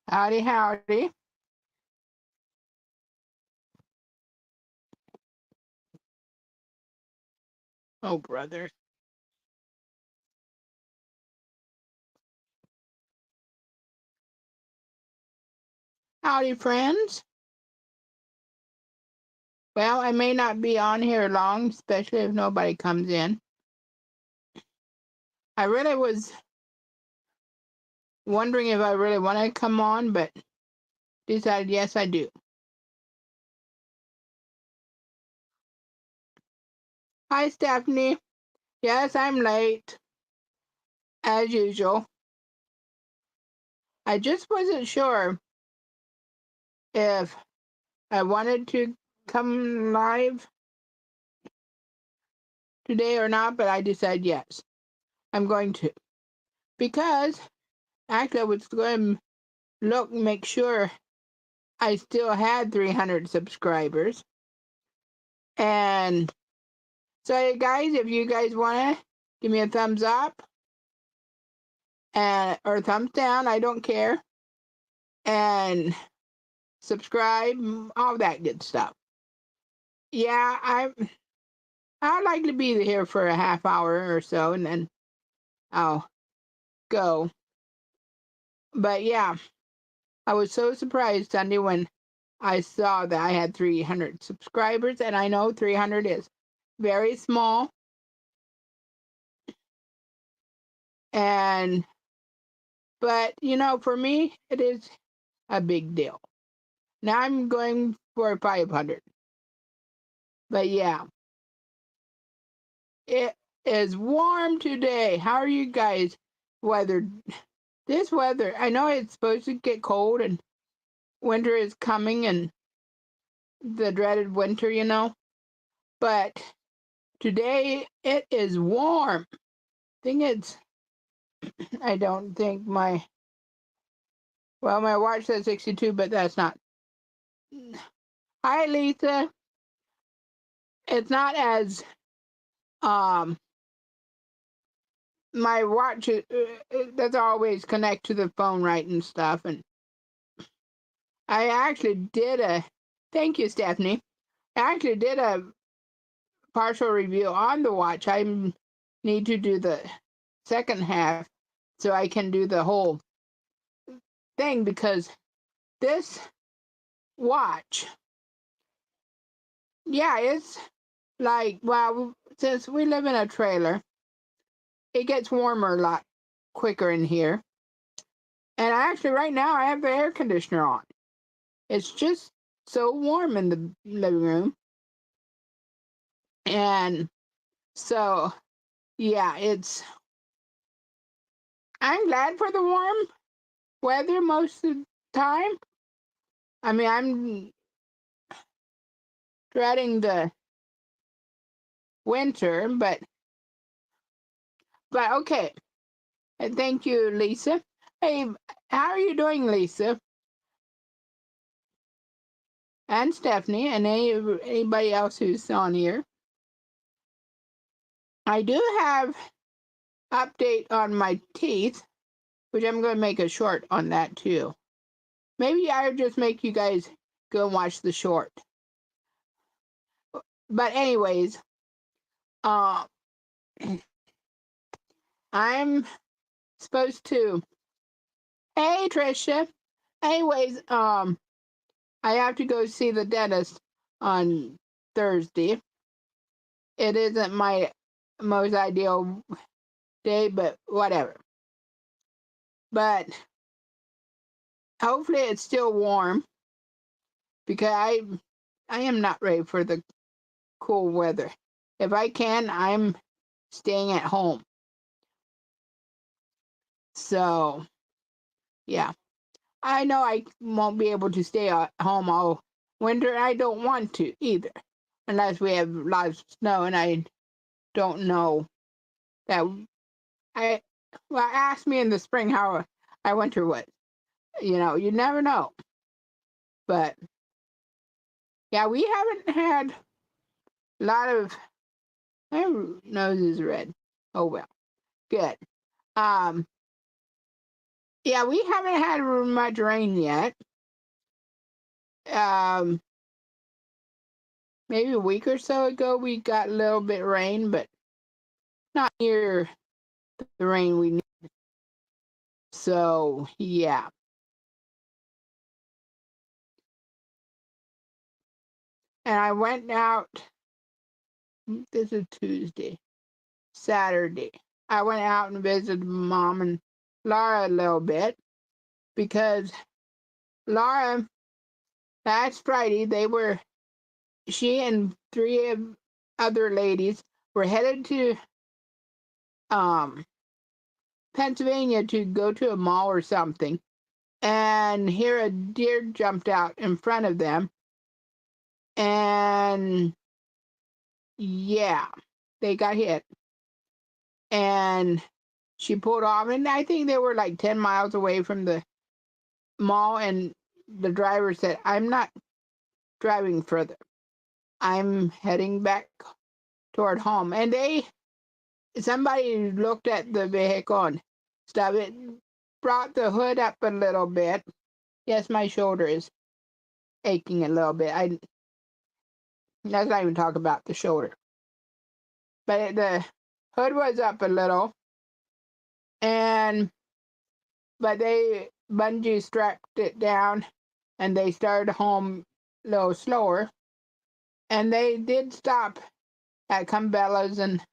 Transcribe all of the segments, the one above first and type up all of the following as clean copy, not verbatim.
Howdy, howdy. Oh, brother. Howdy, friends. Well, I may not be on here long, especially if nobody comes in. I really was wondering if I really want to come on, but decided yes, I do. Hi, Stephanie. Yes, I'm late, as usual. I just wasn't sure if I wanted to come live today or not, but I decided yes, I'm going to. Because actually, I was going to make sure I still had 300 subscribers. And so, guys, if you guys want to give me a thumbs up and or thumbs down, I don't care. And subscribe, all that good stuff. Yeah, I'd like to be here for a half hour or so, and then I'll go. But yeah, I was so surprised Sunday when I saw that I had 300 subscribers, and I know 300 is very small. But for me, it is a big deal. Now I'm going for 500. But yeah, it is warm today. How are you guys weathered? This weather, I know it's supposed to get cold and winter is coming and the dreaded winter. But today it is warm. I don't think my watch says 62, but that's not. Hi, Lisa. It's not as my watch does always connect to the phone right and stuff, and I actually did a thank you, Stephanie. I actually did a partial review on the watch. I need to do the second half so I can do the whole thing, because this watch, yeah, it's like, well, since we live in a trailer, it gets warmer a lot quicker in here. And actually, right now, I have the air conditioner on. It's just so warm in the living room. And so, yeah, I'm glad for the warm weather most of the time. I mean, I'm dreading the winter, but okay. And thank you, Lisa. Hey, how are you doing, Lisa? And Stephanie, and anybody else who's on here. I do have update on my teeth, which I'm going to make a short on that too. Maybe I'll just make you guys go and watch the short. But anyways, uh, I'm supposed to. Hey, Trisha. Anyways, I have to go see the dentist on Thursday. It isn't my most ideal day, but whatever. But hopefully it's still warm, because I am not ready for the cool weather. If I can, I'm staying at home. So, yeah. I know I won't be able to stay at home all winter. I don't want to either, unless we have lots of snow, and I don't know that. Ask me in the spring how our winter was. You never know. But yeah, we haven't had a lot of. My nose is red. Oh well, good. Um, Yeah, we haven't had much rain yet. Um, maybe a week or so ago we got a little bit rain, but not near the rain we need. So yeah. And I went out. This is Tuesday, Saturday. I went out and visited Mom and Laura a little bit because Laura, last Friday, she and three other ladies were headed to um, Pennsylvania to go to a mall or something. And here a deer jumped out in front of them. And yeah, they got hit. And she pulled off. And I think they were like 10 miles away from the mall. And the driver said, I'm not driving further. I'm heading back toward home. And somebody looked at the vehicle and stuff. It brought the hood up a little bit. Yes, my shoulder is aching a little bit. Let's not even talk about the shoulder. But the hood was up a little, but they bungee strapped it down, and they started home a little slower. And they did stop at Cabela's and a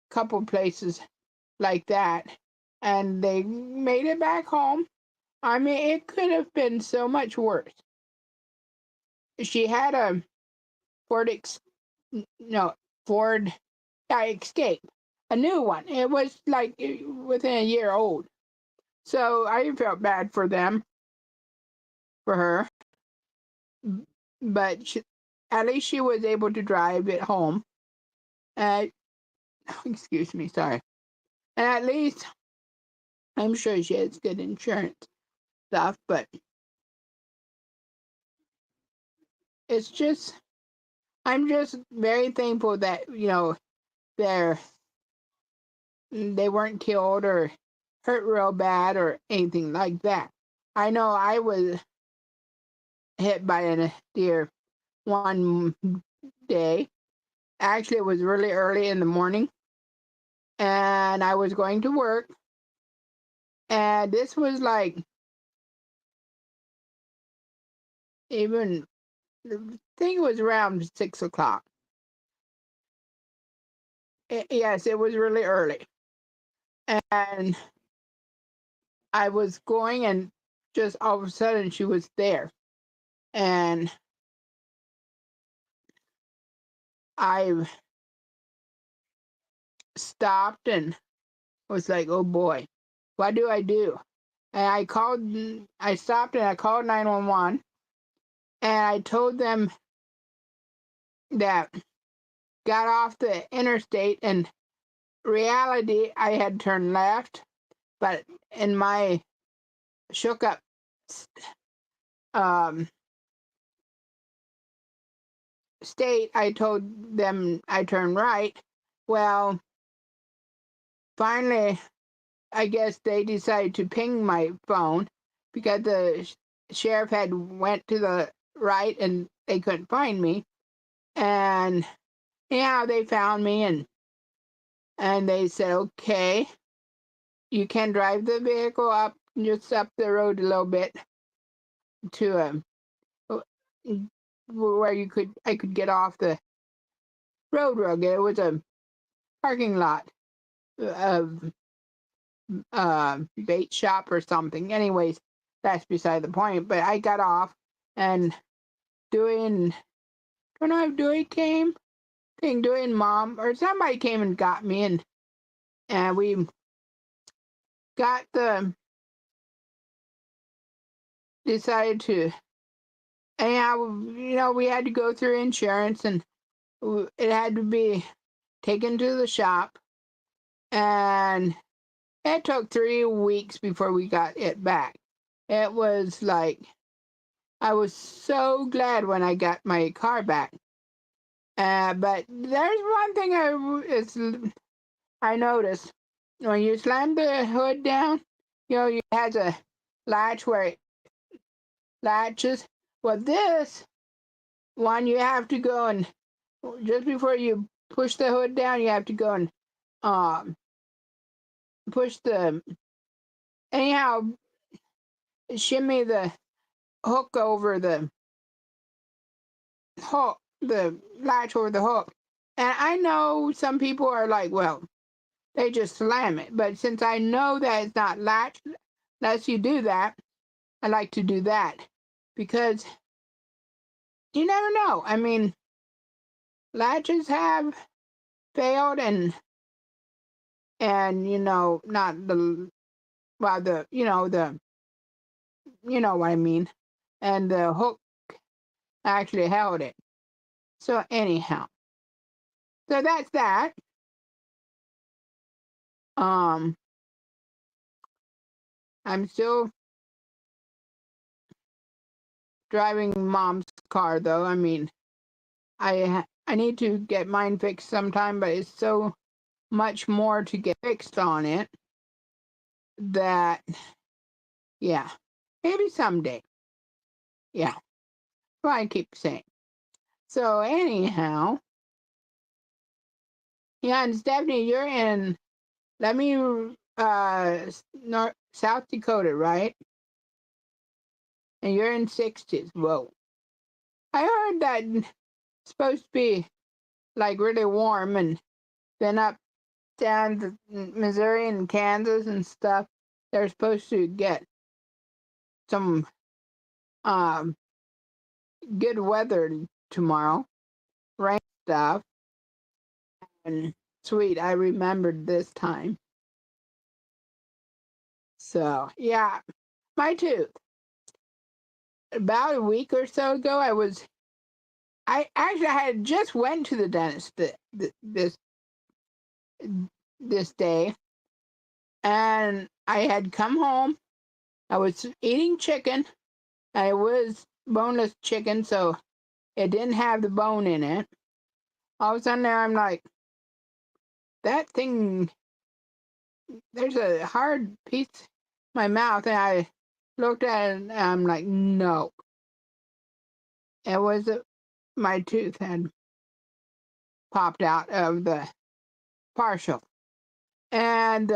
couple places like that, and they made it back home. I mean, it could have been so much worse. She had a Ford, no, Ford Escape, a new one. It was like within a year old. So I felt bad for them, for her. But at least she was able to drive it home. Excuse me, sorry. And at least I'm sure she has good insurance stuff, but it's just, I'm just very thankful that, they're they weren't killed or hurt real bad or anything like that. I know I was hit by a deer one day. Actually, it was really early in the morning, and I was going to work. And this was like even, I think it was around 6 o'clock. Yes, it was really early. And I was going, and just all of a sudden she was there. And I stopped and was like, oh boy, what do I do? And I stopped and I called 911, and I told them that got off the interstate, and reality I had turned left, but in my shook up um, state, I told them I turned right. Well, finally, I guess they decided to ping my phone because the sheriff had went to the right and they couldn't find me. And yeah, they found me, and they said, okay, you can drive the vehicle just up the road a little bit to where I could get off the road real good. It was a parking lot of bait shop or something. Anyways, that's beside the point. But I got off, and don't know if Dewey came. I think Dewey and Mom or somebody came and got me, and we got decided to. And yeah, we had to go through insurance, and it had to be taken to the shop, and it took 3 weeks before we got it back. It was like, I was so glad when I got my car back. But there's one thing I noticed. When you slam the hood down, it has a latch where it latches. Well, this one you have to go and just before you push the hood down, you have to go and um, push the anyhow shimmy the hook over the hook, the latch over the hook. And I know some people are like, well, they just slam it. But since I know that it's not latch, unless you do that, I like to do that because you never know. I mean, latches have failed and not the well the you know what I mean, and the hook actually held it. So anyhow, so that's that. Um, I'm still driving mom's car though. I mean, I need to get mine fixed sometime, but it's so much more to get fixed on it that yeah, maybe someday. Yeah, well, I keep saying. So anyhow, yeah, and Stephanie, you're in. Let me North South Dakota, right? And you're in 60s. Whoa, I heard that it's supposed to be like really warm, and then up down to Missouri and Kansas and stuff, they're supposed to get some um good weather tomorrow, rain stuff, and sweet. I remembered this time. So yeah, my tooth. About a week or so ago, I had just went to the dentist this day, and I had come home. I was eating chicken. And it was boneless chicken, so it didn't have the bone in it. All of a sudden, there I'm like, that thing. There's a hard piece in my mouth, and I looked at it, and I'm like, no. It was my tooth had popped out of the partial, and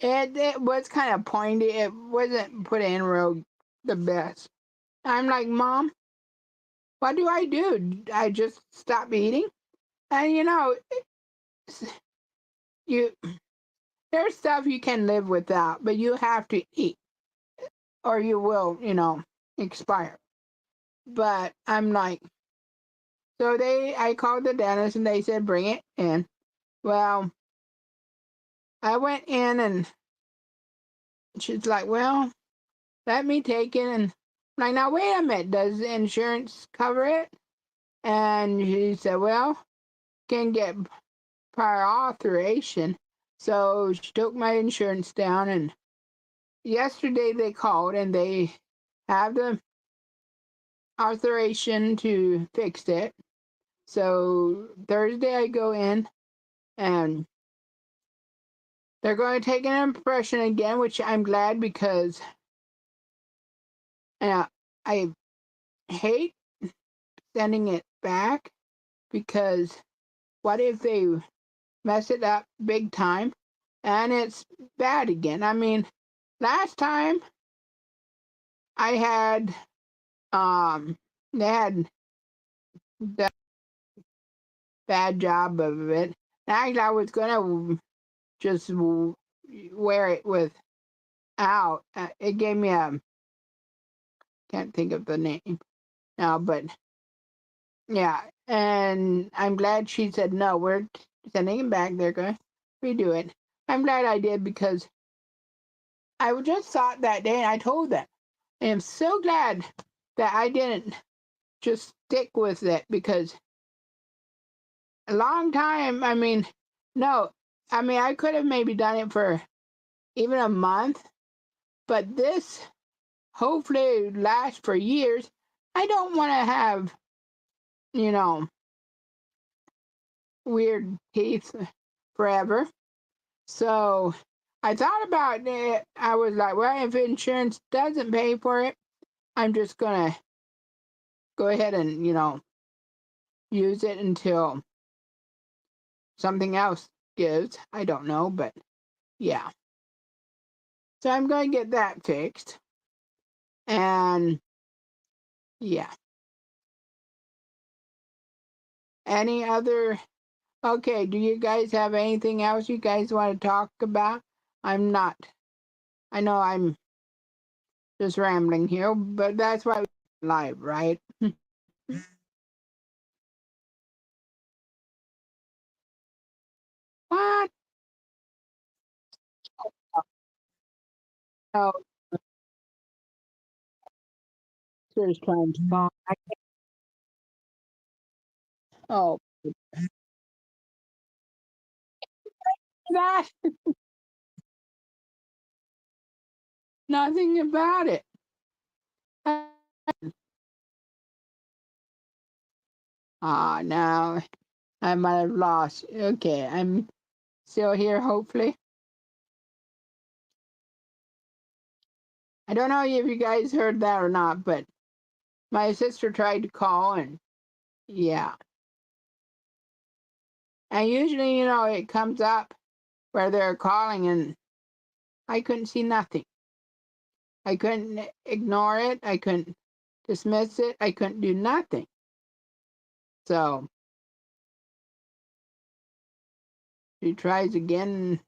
it was kind of pointy. It wasn't put in real the best. I'm like, Mom, what do I do? I just stop eating? And you there's stuff you can live without, but you have to eat, or you will, expire. But I'm like, so I called the dentist and they said bring it in. Well, I went in and she's like, well, let me take it. And I'm like, now wait a minute, does the insurance cover it? And she said, well, can get prior authorization. So she took my insurance down, and yesterday they called and they have the authorization to fix it. So Thursday I go in and they're going to take an impression again, which I'm glad because I hate sending it back because what if they mess it up big time and it's bad again? I mean, last time I had they had the bad job of it. Actually, I was gonna just wear it without. It gave me a can't think of the name now, but yeah. And I'm glad she said no. We're sending it back. They're gonna redo it. I'm glad I did because I just thought that day, and I told them. I am so glad that I didn't just stick with it because a long time. I mean, no, I mean I could have maybe done it for even a month, but this hopefully last for years. I don't want to have, you know, weird teeth forever. So I thought about it. I was like, well, if insurance doesn't pay for it, I'm just gonna go ahead and, use it until something else gives. I don't know, but yeah. So I'm going to get that fixed. And yeah. Any other? Okay, do you guys have anything else you guys want to talk about? I'm not. I know I'm just rambling here, but that's why we're live, right? What? Oh, just trying to call. Oh, that nothing about it. Now I might have lost. Okay, I'm still here, hopefully. I don't know if you guys heard that or not, but my sister tried to call, and yeah. And usually, it comes up where they're calling, and I couldn't see nothing. I couldn't ignore it. I couldn't dismiss it. I couldn't do nothing. So she tries again.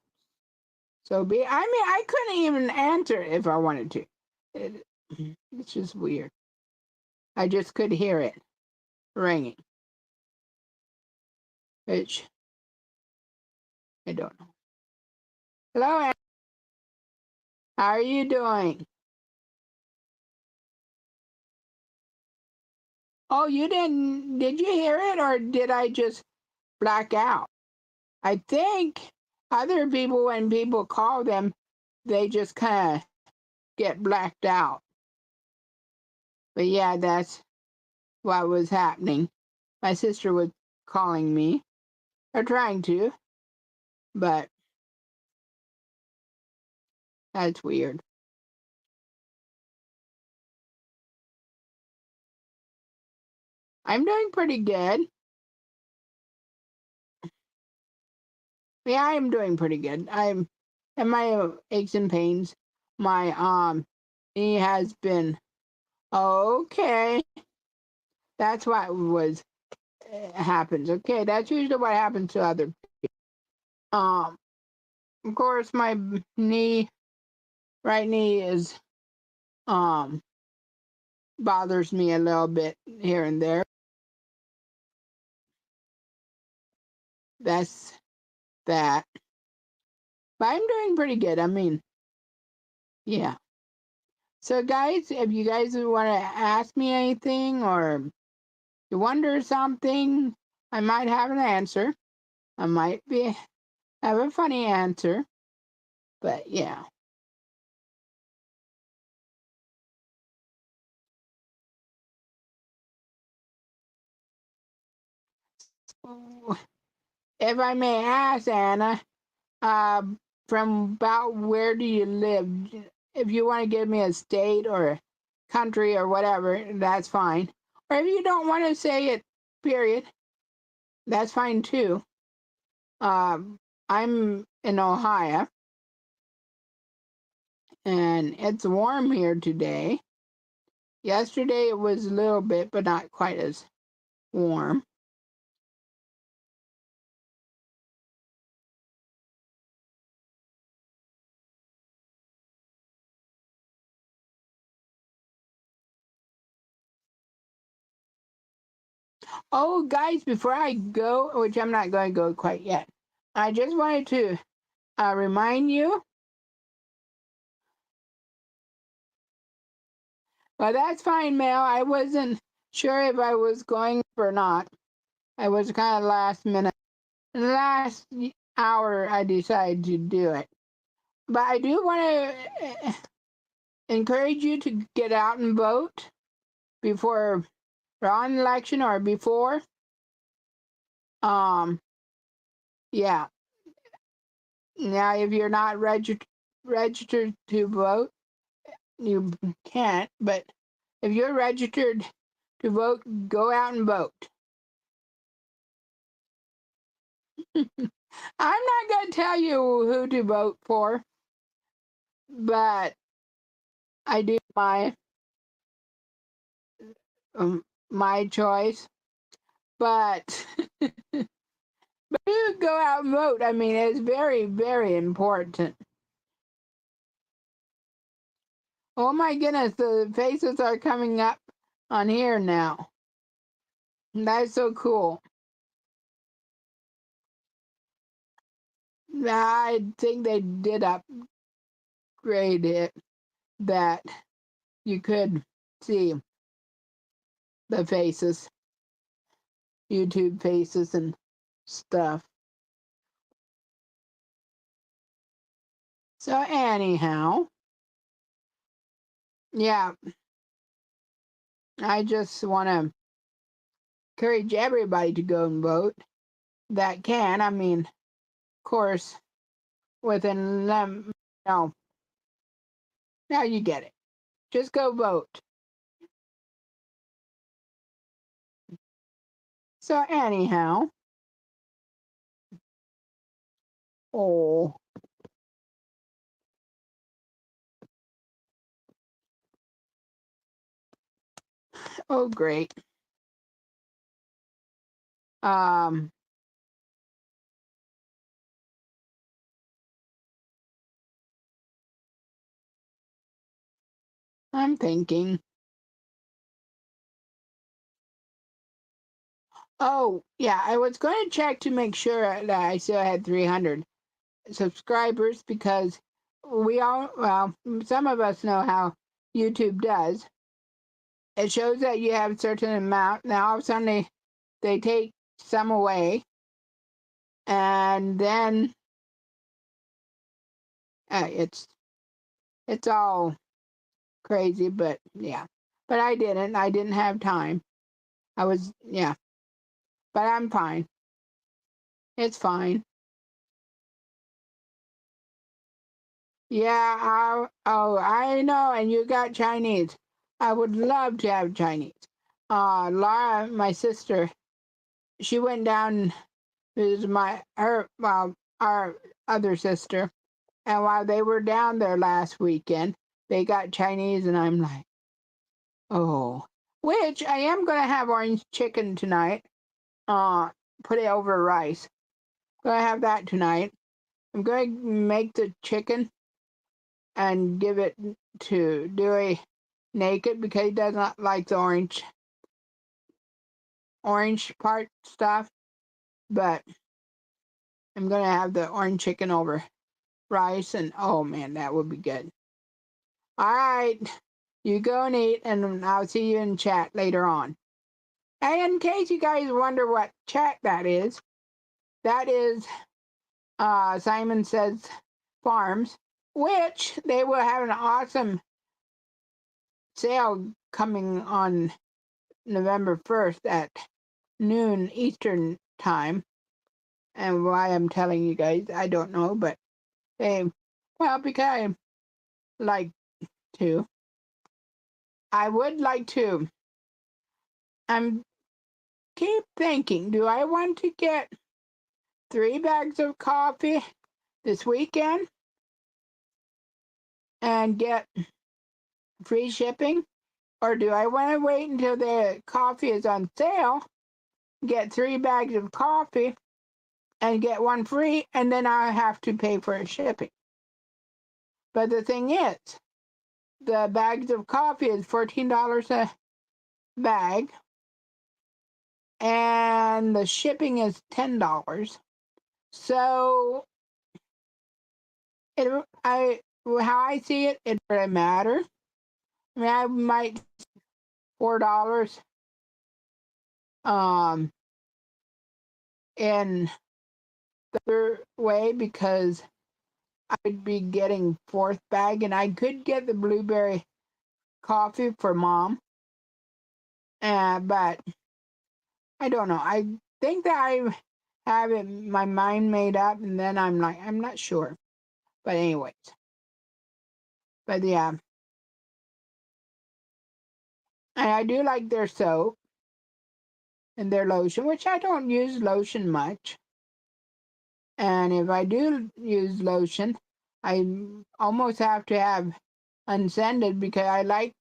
So I mean, I couldn't even answer if I wanted to. It's just weird. I just could hear it ringing, which I don't know. Hello, Ann. How are you doing? Oh, you didn't, did you hear it or did I just black out? I think other people, when people call them, they just kind of get blacked out. But yeah, that's what was happening. My sister was calling me, or trying to, but that's weird. I'm doing pretty good. Yeah, I'm doing pretty good. And my aches and pains. My knee has been okay. That's what was happens. Okay, that's usually what happens to other. Um, of course, my knee, right knee is um bothers me a little bit here and there. That's that. But I'm doing pretty good. I mean, yeah. So, guys, if you guys want to ask me anything or you wonder something, I might have an answer. I might have a funny answer, but yeah. If I may ask, Anna, uh, from about where do you live? If you want to give me a state or a country or whatever, that's fine. Or if you don't want to say it, period, that's fine too. I'm in Ohio, and it's warm here today. Yesterday it was a little bit, but not quite as warm. Oh, guys, before I go, which I'm not going to go quite yet, I just wanted to remind you. Well, that's fine, Mel. I wasn't sure if I was going or not. I was kind of last minute. In the last hour, I decided to do it. But I do want to encourage you to get out and vote before on election or before. Um, yeah. Now, if you're not registered registered to vote, you can't. But if you're registered to vote, go out and vote. I'm not going to tell you who to vote for, but I do my choice. But you go out and vote. I mean, it's very, very important. Oh my goodness, the faces are coming up on here now. That's so cool. I think they did upgrade it that you could see the faces, YouTube faces and stuff. So anyhow, yeah, I just want to encourage everybody to go and vote that can. I mean, of course, within them, no, now you get it. Just go vote. So anyhow, oh, oh, great. Um, I'm thinking. Oh, yeah, I was going to check to make sure that I still had 300 subscribers because well, some of us know how YouTube does. It shows that you have a certain amount. Now, all of a sudden, they take some away, and then it's all crazy. But yeah, but I didn't. I didn't have time. Yeah, but I'm fine. It's fine. Yeah, I know, and you got Chinese. I would love to have Chinese. Laura, my sister, she went down with our other sister, and while they were down there last weekend, they got Chinese, and I'm like, oh, which I am gonna have orange chicken tonight. Uh, put it over rice. Gonna have that tonight. I'm gonna make the chicken and give it to Dewey naked because he does not like the orange part stuff. But I'm gonna have the orange chicken over rice, and oh man, that would be good. All right, you go and eat, and I'll see you in chat later on. And in case you guys wonder what chat that is Simon Says Farms, which they will have an awesome sale coming on November 1st at noon Eastern time. And why I'm telling you guys, I don't know, but because I like to. I would like to. I'm keep thinking, do I want to get 3 bags of coffee this weekend and get free shipping? Or do I want to wait until the coffee is on sale, get 3 bags of coffee and get one free, and then I have to pay for shipping? But the thing is, the bags of coffee is $14 a bag, and the shipping is $10. So how I see it, it doesn't matter. I mean, I might $4 in the other way because I'd be getting 4th bag, and I could get the blueberry coffee for Mom. But I don't know. I think that I have my mind made up, and then I'm like, I'm not sure. But anyways, But yeah, and I do like their soap and their lotion, which I don't use lotion much. And if I do use lotion, I almost have to have unscented because I like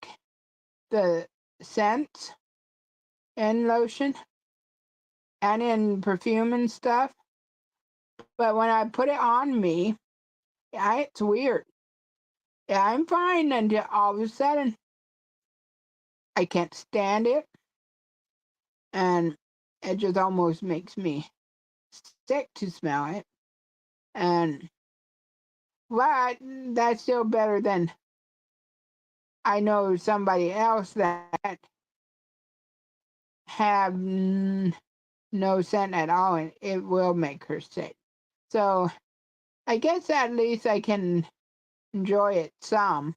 the scents in lotion and in perfume and stuff. But when I put it on me, it's weird. Yeah, I'm fine until all of a sudden I can't stand it, and it just almost makes me sick to smell it. And but that's still better than I know somebody else that have no scent at all, and it will make her sick. So I guess at least I can enjoy it some.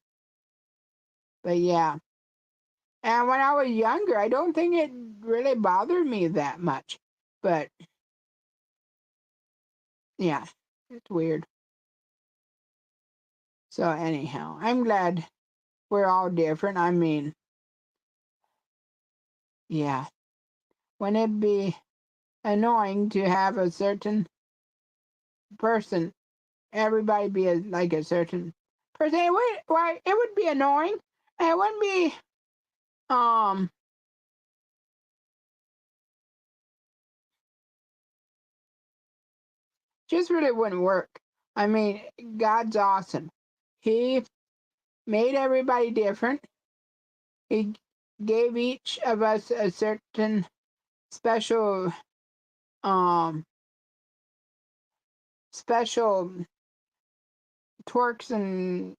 But yeah. And when I was younger, I don't think it really bothered me that much. But yeah, it's weird. So anyhow, I'm glad we're all different. I mean, yeah. Wouldn't it be annoying to have a certain person, everybody be like a certain person? It would, why, it would be annoying. It wouldn't be, um, just really wouldn't work. I mean, God's awesome. He made everybody different. He gave each of us a certain special, um, special twerks and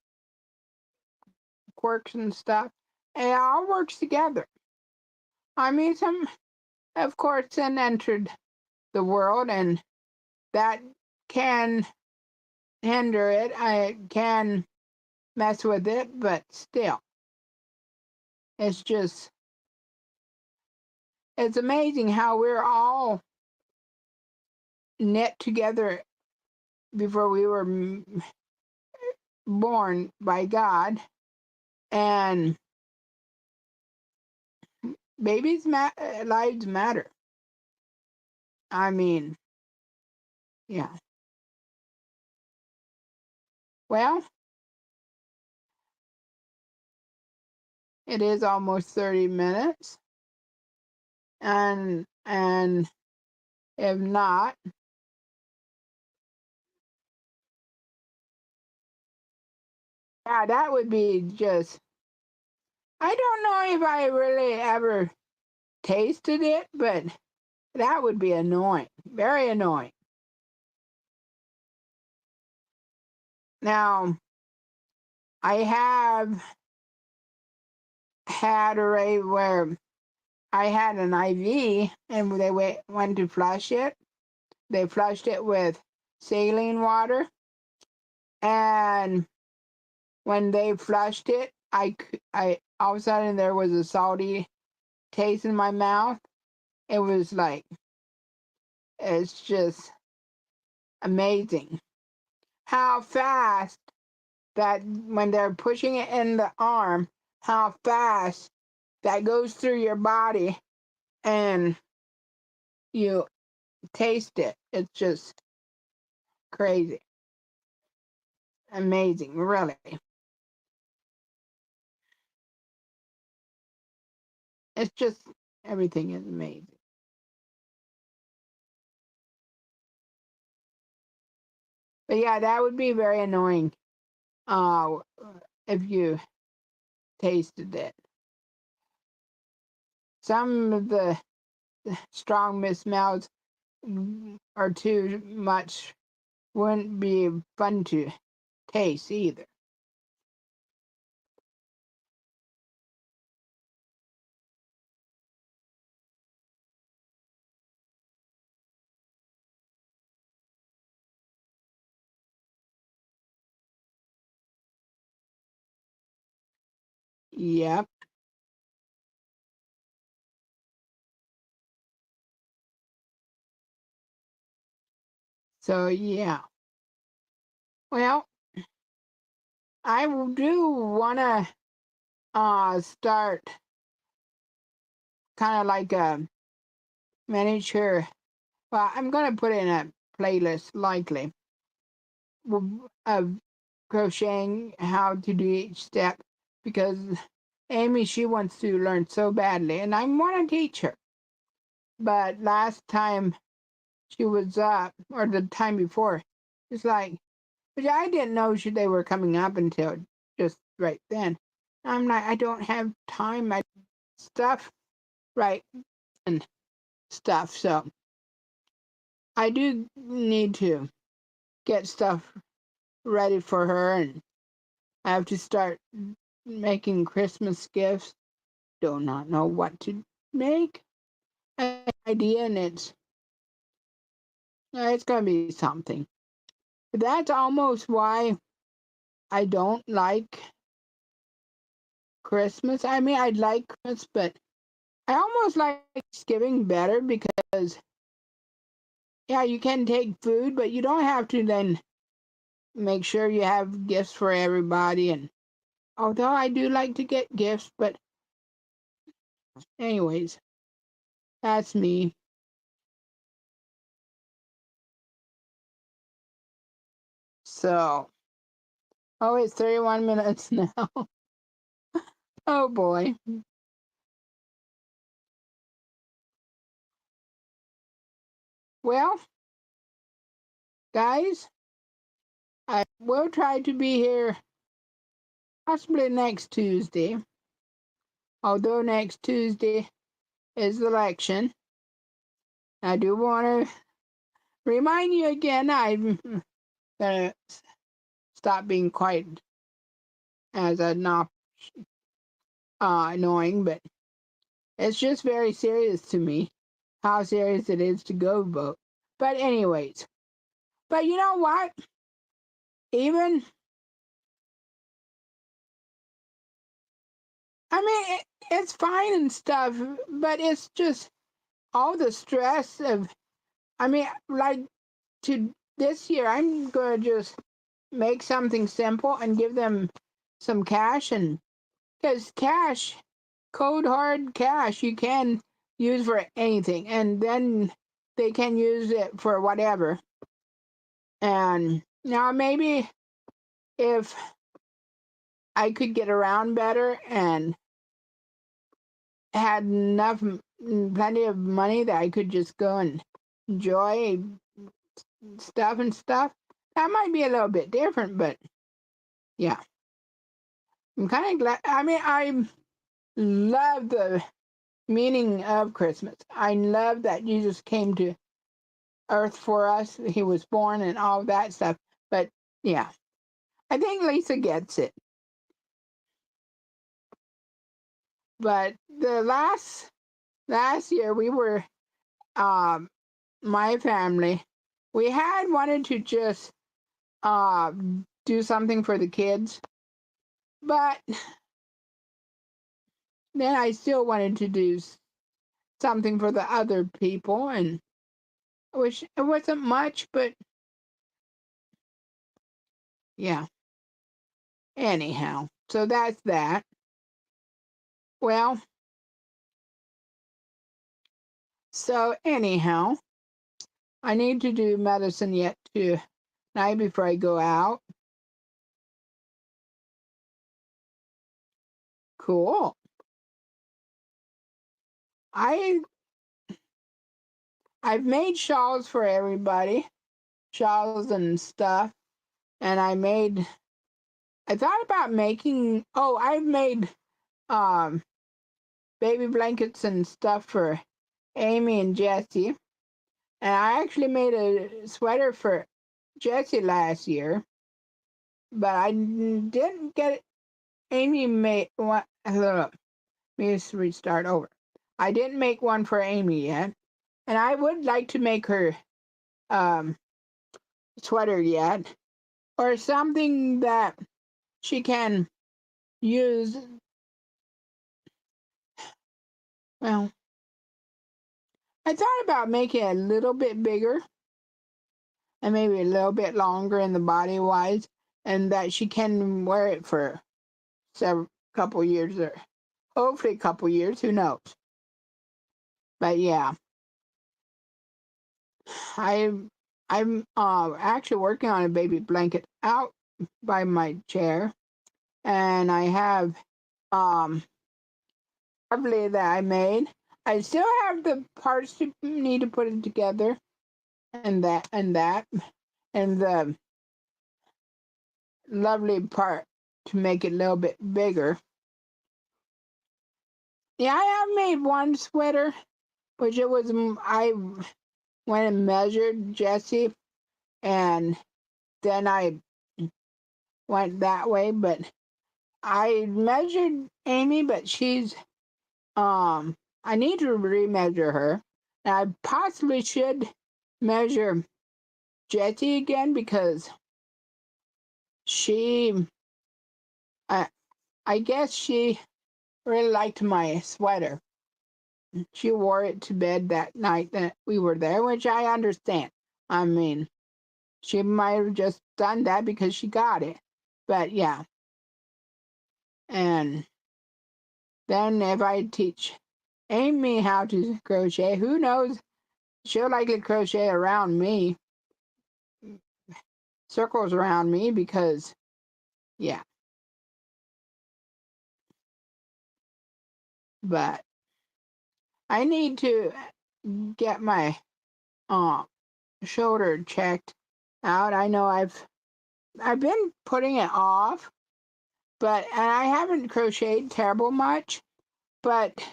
quirks and stuff, and it all works together. I mean, some, of course, sin entered the world, and that can hinder it. I can mess with it, but still, it's just, it's amazing how we're all knit together before we were born by God, and babies' lives matter. I mean, yeah. Well, it is almost 30 minutes, and if not, yeah, that would be just. I don't know if I really ever tasted it, but that would be annoying, very annoying. Now, I have had a rave where I had an IV and they went to flush it. They flushed it with saline water, and when they flushed it, I all of a sudden there was a salty taste in my mouth. It was like, it's just amazing how fast that when they're pushing it in the arm, how fast that goes through your body and you taste it. It's just crazy. Amazing, really. It's just, everything is amazing. But yeah, that would be very annoying uh, if you tasted it. Some of the strong smells are too much, wouldn't be fun to taste either. Yep. So yeah. Well, I do want to start kind of like a miniature. Well, I'm going to put in a playlist likely of crocheting, how to do each step, because Amy, she wants to learn so badly, and I want to teach her. But last time she was up, or the time before, it's like, but I didn't know they were coming up until just right then. I'm like, I don't have time, my stuff, right, and stuff. So I do need to get stuff ready for her, and I have to start making Christmas gifts. Do not know what to make. An idea, and it's gonna be something. But that's almost why I don't like Christmas. I mean, I like Christmas, but I almost like Thanksgiving better because, yeah, you can take food, but you don't have to then make sure you have gifts for everybody. And although I do like to get gifts, but anyways, that's me. So, oh, it's 31 minutes now. Oh boy. Well, guys, I will try to be here possibly next Tuesday. Although next Tuesday is election, I do want to remind you again, I'm gonna stop being quite as not annoying, but it's just very serious to me how serious it is to go vote. But anyways, but you know what? Even I mean, it's fine and stuff, but it's just all the stress of. I mean, like to this year, I'm gonna just make something simple and give them some cash, and because cash, code hard cash, you can use for anything, and then they can use it for whatever. And now maybe if I could get around better and had plenty of money that I could just go and enjoy stuff, that might be a little bit different, but yeah. I'm kind of glad. I mean, I love the meaning of Christmas. I love that Jesus came to earth for us. He was born and all that stuff. But yeah, I think Lisa gets it. But the last year we were um my family, we had wanted to just uh do something for the kids, but then I still wanted to do something for the other people, and which it wasn't much, but yeah. Anyhow, so that's that. Well, so anyhow, I need to do medicine yet tonight before I go out. Cool. I I've made shawls for everybody, shawls and stuff, and I thought about making. Oh, I've made um baby blankets and stuff for Amy and Jesse, and I actually made a sweater for Jesse last year, but I didn't get it. Amy made one. Let me just restart over. I didn't make one for Amy yet, and I would like to make her um, sweater yet, or something that she can use. Well, I thought about making it a little bit bigger and maybe a little bit longer in the body wise, and that she can wear it for several couple years, or hopefully a couple years, who knows. But yeah, I I'm actually working on a baby blanket out by my chair, and I have um lovely that I made. I still have the parts to need to put it together, and the lovely part to make it a little bit bigger. Yeah, I have made one sweater, which it was I went and measured Jessie, and then I went that way. But I measured Amy, but she's I need to remeasure her. And I possibly should measure Jessie again because she I I guess she really liked my sweater. She wore it to bed that night that we were there, which I understand. I mean, she might have just done that because she got it. But yeah. And then if I teach Amy how to crochet, who knows? She'll likely crochet around me, circles around me, because, yeah. But I need to get my uh, shoulder checked out. I know I've been putting it off, but and I haven't crocheted terrible much, but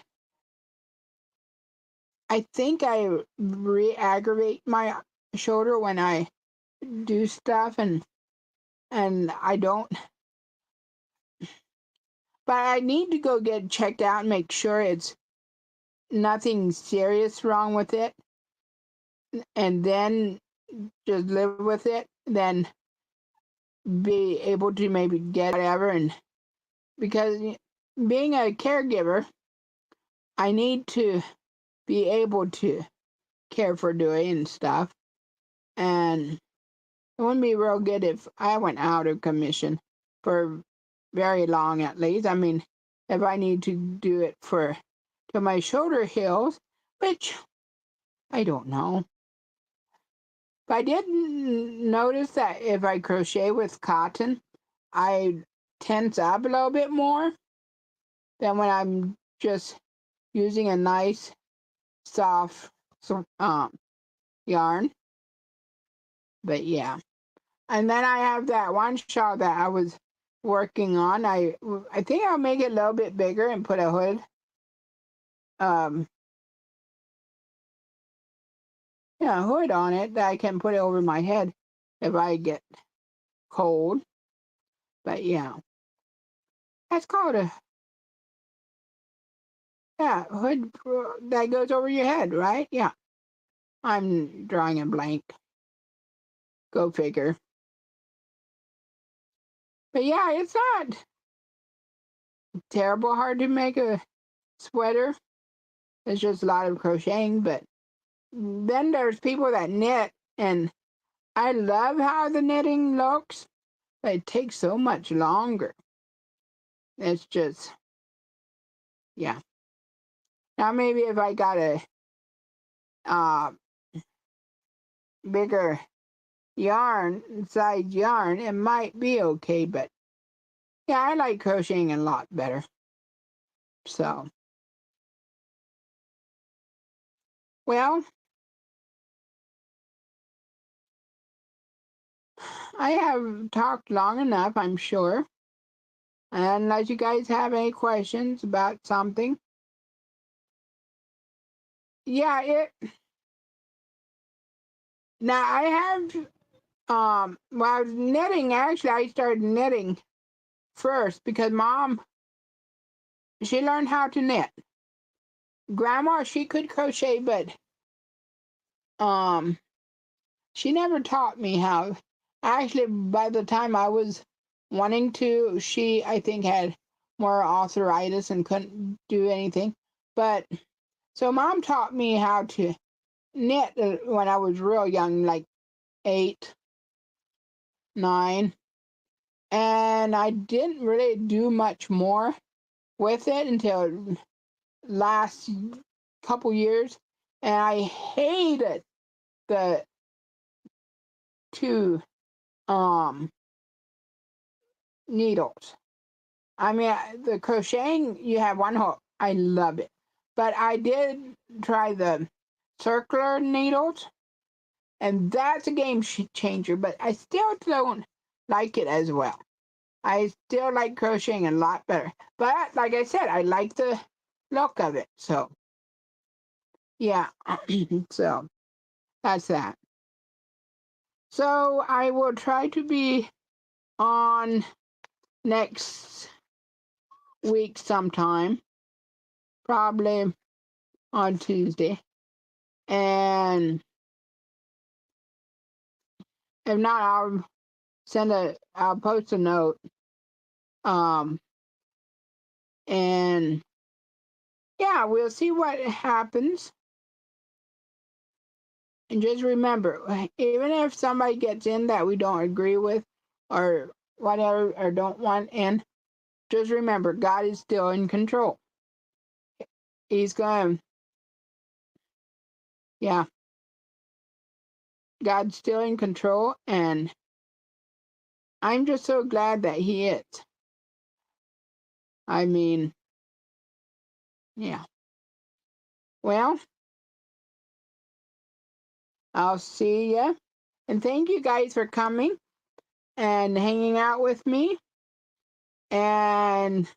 I think I re-aggravate my shoulder when I do stuff, and I don't. But I need to go get checked out and make sure it's nothing serious wrong with it, and then just live with it. Then be able to maybe get whatever, and because being a caregiver, I need to be able to care for Dewey and stuff, and it wouldn't be real good if I went out of commission for very long, at least. I mean, if I need to do it for till my shoulder heals, which I don't know. But I did notice that if I crochet with cotton, I tense up a little bit more than when I'm just using a nice soft yarn. But yeah. And then I have that one shawl that I was working on. I think I'll make it a little bit bigger and put a hood. Um, yeah, a hood on it that I can put it over my head if I get cold. But yeah, that's called a hood that goes over your head, right? Yeah, I'm drawing a blank. Go figure. But yeah, it's not terrible hard to make a sweater. It's just a lot of crocheting. But then there's people that knit, and I love how the knitting looks, but it takes so much longer. It's just, yeah. Now maybe if I got a uh, bigger size yarn, it might be okay. But yeah, I like crocheting a lot better. So, well, I have talked long enough, I'm sure. And unless you guys have any questions about something, yeah, now I have well, I was knitting. Actually, I started knitting first because Mom, she learned how to knit. Grandma, she could crochet, but um she never taught me how. Actually, by the time I was wanting to, she, I think, had more arthritis and couldn't do anything. But so Mom taught me how to knit when I was real young, like 8, 9. and I didn't really do much more with it until last couple years, and I hated the two um needles. I mean, the crocheting, you have one hook. I love it. But I did try the circular needles, and that's a game changer, but I still don't like it as well. I still like crocheting a lot better. But like I said, I like the look of it. So, yeah. So, that's that. So, I will try to be on next week sometime, probably on Tuesday. And if not, I'll post a note. Um, and yeah, we'll see what happens. And just remember, even if somebody gets in that we don't agree with or whatever, or don't want in, just remember, God is still in control. He's going, yeah, God's still in control, and I'm just so glad that He is. I mean, yeah. Well, I'll see ya. And thank you guys for coming and hanging out with me. And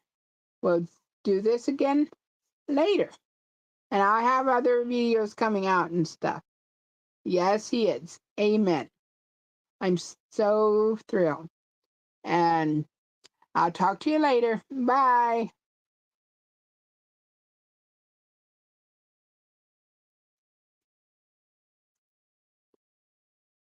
we'll do this again later. And I'll have other videos coming out and stuff. Yes, He is. Amen. I'm so thrilled. And I'll talk to you later. Bye.